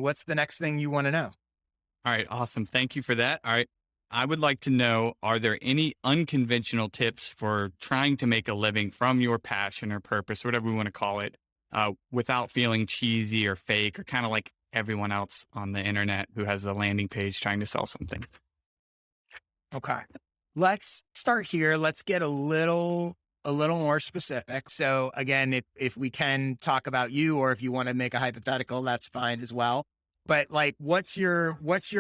What's the next thing you want to know? All right. Awesome. Thank you for that. All right. I would like to know, are there any unconventional tips for trying to make a living from your passion or purpose, whatever we want to call it, without feeling cheesy or fake or kind of like everyone else on the internet who has a landing page trying to sell something? Okay. Let's start here. Let's get a little more specific. So again, if we can talk about you, or if you want to make a hypothetical, that's fine as well. But like, what's your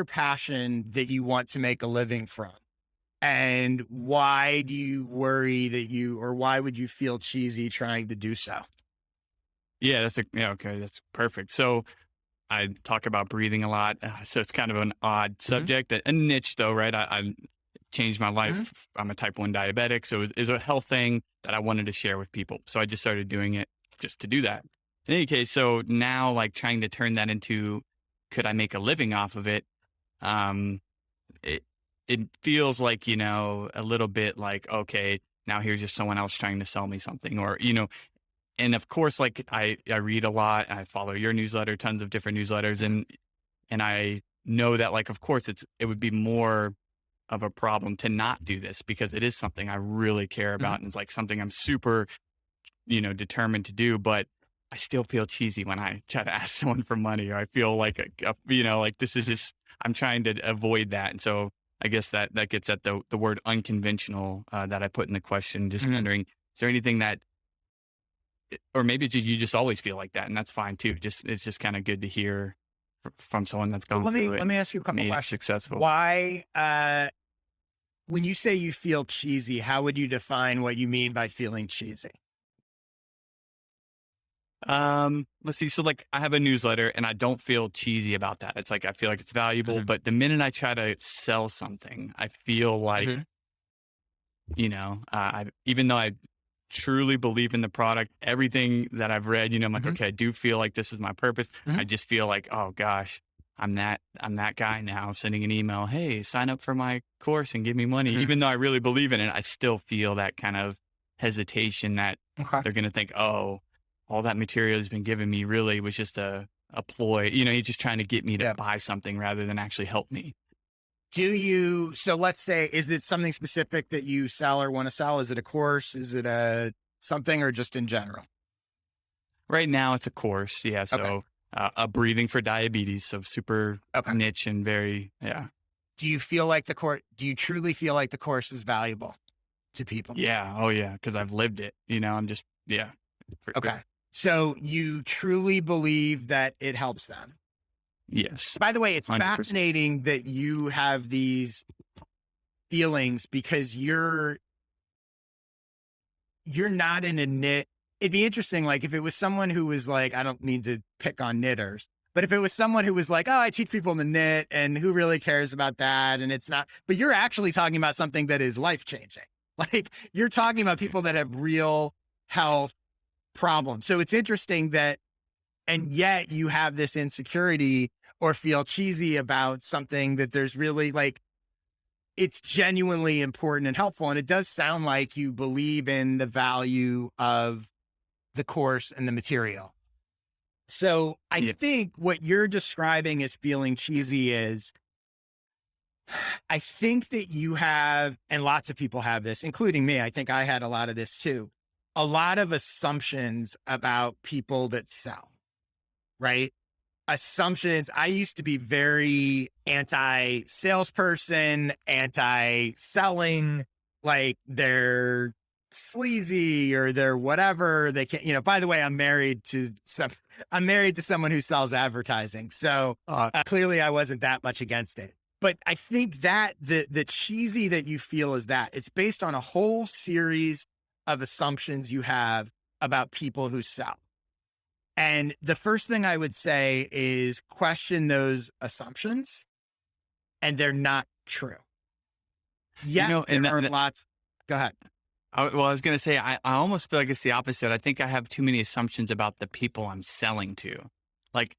passion that you want to make a living from? And why do you worry or why would you feel cheesy trying to do so? Yeah, okay. That's perfect. So I talk about breathing a lot. So it's kind of an odd Hmm. subject, a niche though, right? I changed my Hmm. life. I'm a type 1 diabetic. So it's a health thing that I wanted to share with people. So I just started doing it just to do that. In any case, so now like trying to turn that into, could I make a living off of it? Um, it, it feels like, a little bit like, okay, now here's just someone else trying to sell me something or, and of course, like I read a lot, I follow your newsletter, tons of different newsletters. And I know that like, of course it would be more of a problem to not do this because it is something I really care Hmm. about. And it's like something I'm super, determined to do, but I still feel cheesy when I try to ask someone for money or I feel like, like this is just, I'm trying to avoid that. And so I guess that gets at the word unconventional that I put in the question, just Hmm. wondering, is there anything that, or maybe it's just, you just always feel like that and that's fine too. It's just kind of good to hear from someone that's But gone let me through it let me and ask you a couple made it questions. successful. Why, when you say you feel cheesy, how would you define what you mean by feeling cheesy? Let's see. So like I have a newsletter and I don't feel cheesy about that. It's like, I feel like it's valuable, Hmm. but the minute I try to sell something, I feel like, Hmm. even though I truly believe in the product, everything that I've read, I'm like, Hmm. okay, I do feel like this is my purpose. Hmm. I just feel like, oh gosh, I'm that guy now sending an email. Hey, sign up for my course and give me money. Hmm. Even though I really believe in it, I still feel that kind of hesitation that Okay. they're going to think, oh, all that material has been given me really was just a ploy. He's just trying to get me to Yeah. buy something rather than actually help me. So let's say, is it something specific that you sell or want to sell? Is it a course? Is it a something, or just in general? Right now, it's a course. Yeah. Okay. So a breathing for diabetes. So super Okay. niche and very, yeah. Do you truly feel like the course is valuable to people? Yeah. Oh, yeah. Because I've lived it. I'm just, yeah, for sure. Okay. So you truly believe that it helps them. Yes. By the way, it's 100%. fascinating that you have these feelings because you're not in a knit. It'd be interesting, like if it was someone who was like, I don't mean to pick on knitters, but if it was someone who was like, oh, I teach people to knit and who really cares about that? And it's not, but you're actually talking about something that is life changing. Like you're talking about people that have real health problems. So it's interesting that, and yet you have this insecurity or feel cheesy about something that there's really like, it's genuinely important and helpful. And it does sound like you believe in the value of the course and the material. So I Yeah. think what you're describing as feeling cheesy is, I think that you have, and lots of people have this, including me. I think I had a lot of this too. A lot of assumptions about people that sell, right? Assumptions. I used to be very anti salesperson, anti selling, like they're sleazy or they're whatever they can, by the way, I'm married to someone who sells advertising. So clearly I wasn't that much against it. But I think that the cheesy that you feel is that it's based on a whole series of assumptions you have about people who sell. And the first thing I would say is question those assumptions, and they're not true. Yes, there And are lots. Go ahead. well, I was going to say, I almost feel like it's the opposite. I think I have too many assumptions about the people I'm selling to. Like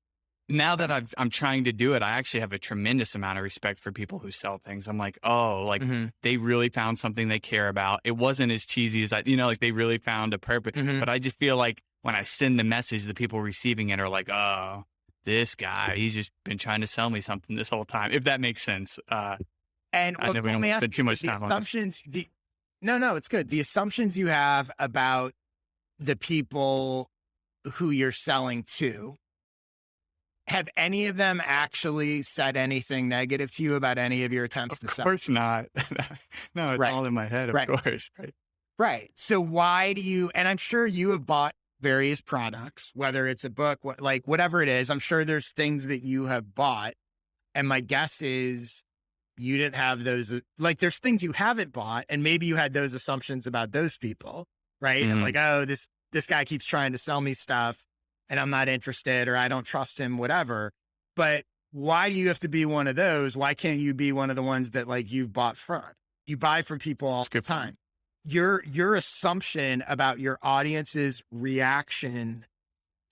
now that I'm trying to do it, I actually have a tremendous amount of respect for people who sell things. I'm like, oh, like Hmm. they really found something they care about. It wasn't as cheesy as like they really found a purpose. Hmm. But I just feel like when I send the message, the people receiving it are like, oh, this guy, he's just been trying to sell me something this whole time, if that makes sense. And I well, know we let me don't ask spend too you, much the time on this. assumptions, no, it's good. The assumptions you have about the people who you're selling to, have any of them actually said anything negative to you about any of your attempts Of to sell? course not. No, it's Right, all in my head, of right, course. Right. right. So why do you, and I'm sure you have bought various products, whether it's a book, like whatever it is, I'm sure there's things that you have bought. And my guess is you didn't have those, like there's things you haven't bought and maybe you had those assumptions about those people, right? And Mhm. like, oh, this guy keeps trying to sell me stuff and I'm not interested or I don't trust him, whatever. But why do you have to be one of those? Why can't you be one of the ones that like you've bought from? You buy from people all That's a the good time. point. Your assumption about your audience's reaction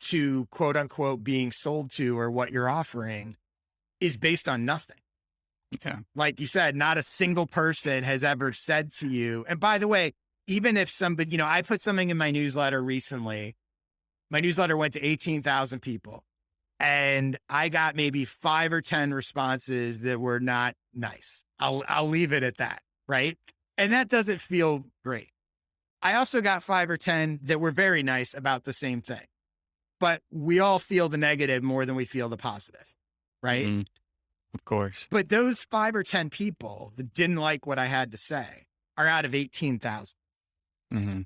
to quote unquote being sold to or what you're offering is based on nothing. Yeah. Like you said, not a single person has ever said to you. And by the way, even if somebody, I put something in my newsletter recently. My newsletter went to 18,000 people and I got maybe 5 or 10 responses that were not nice. I'll leave it at that. Right. And that doesn't feel great. I also got 5 or 10 that were very nice about the same thing, but we all feel the negative more than we feel the positive. Right. Mhm. Of course. But those 5 or 10 people that didn't like what I had to say are out of 18,000, Hmm.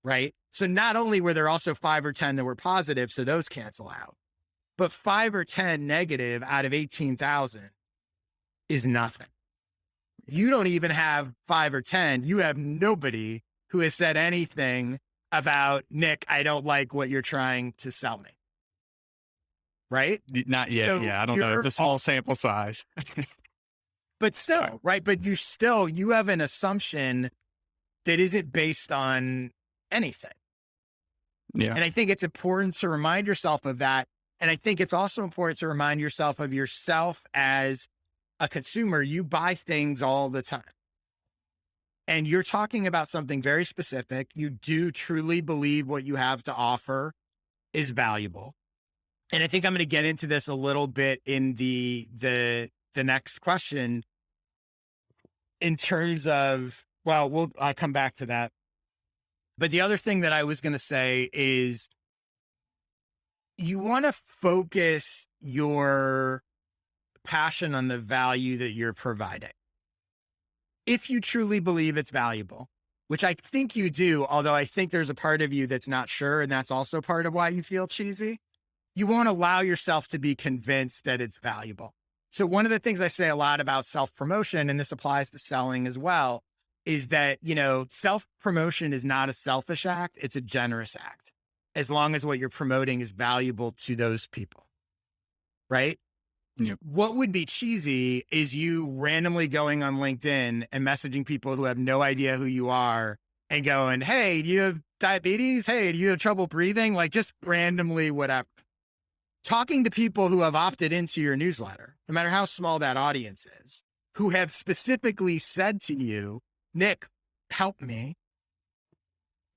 right? So not only were there also 5 or 10 that were positive, so those cancel out, but 5 or 10 negative out of 18,000 is nothing. You don't even have 5 or 10. You have nobody who has said anything about, Nick, I don't like what you're trying to sell me, right? Not yet. So Yeah. I don't know. It's a small sample size. but Sorry. still, right? But you have an assumption that isn't based on anything. Yeah. And I think it's important to remind yourself of that. And I think it's also important to remind yourself of yourself as a consumer. You buy things all the time. And you're talking about something very specific. You do truly believe what you have to offer is valuable. And I think I'm going to get into this a little bit in the next question in terms of, well, I'll come back to that. But the other thing that I was going to say is you want to focus your passion on the value that you're providing. If you truly believe it's valuable, which I think you do, although I think there's a part of you that's not sure, and that's also part of why you feel cheesy, you won't allow yourself to be convinced that it's valuable. So one of the things I say a lot about self-promotion, and this applies to selling as well, is that, self-promotion is not a selfish act. It's a generous act. As long as what you're promoting is valuable to those people, right? Yep. What would be cheesy is you randomly going on LinkedIn and messaging people who have no idea who you are and going, hey, do you have diabetes? Hey, do you have trouble breathing? Like just randomly, whatever. Talking to people who have opted into your newsletter, no matter how small that audience is, who have specifically said to you, Nick, help me,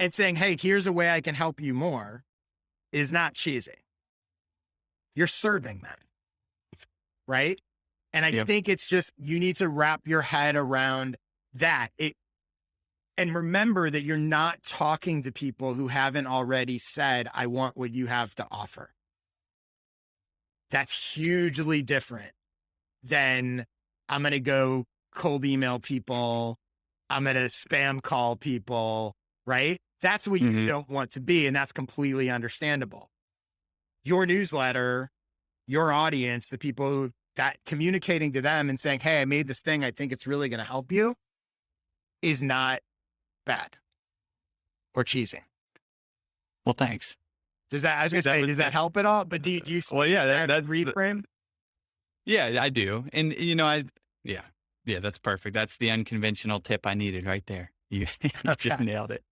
and saying, hey, here's a way I can help you more, is not cheesy. You're serving them, right? And I Yep. think it's just, you need to wrap your head around that. And remember that you're not talking to people who haven't already said, I want what you have to offer. That's hugely different than I'm going to go cold email people. I'm going to spam call people, right? That's what you don't want to be. And that's completely understandable. Your newsletter, your audience, the people who that communicating to them and saying, hey, I made this thing. I think it's really going to help you is not bad or cheesy. Well, thanks. Does that, I was going to say, does that help at all? But do you Well, yeah, that reframe? Yeah, I do. And, yeah, that's perfect. That's the unconventional tip I needed right there. You just nailed it.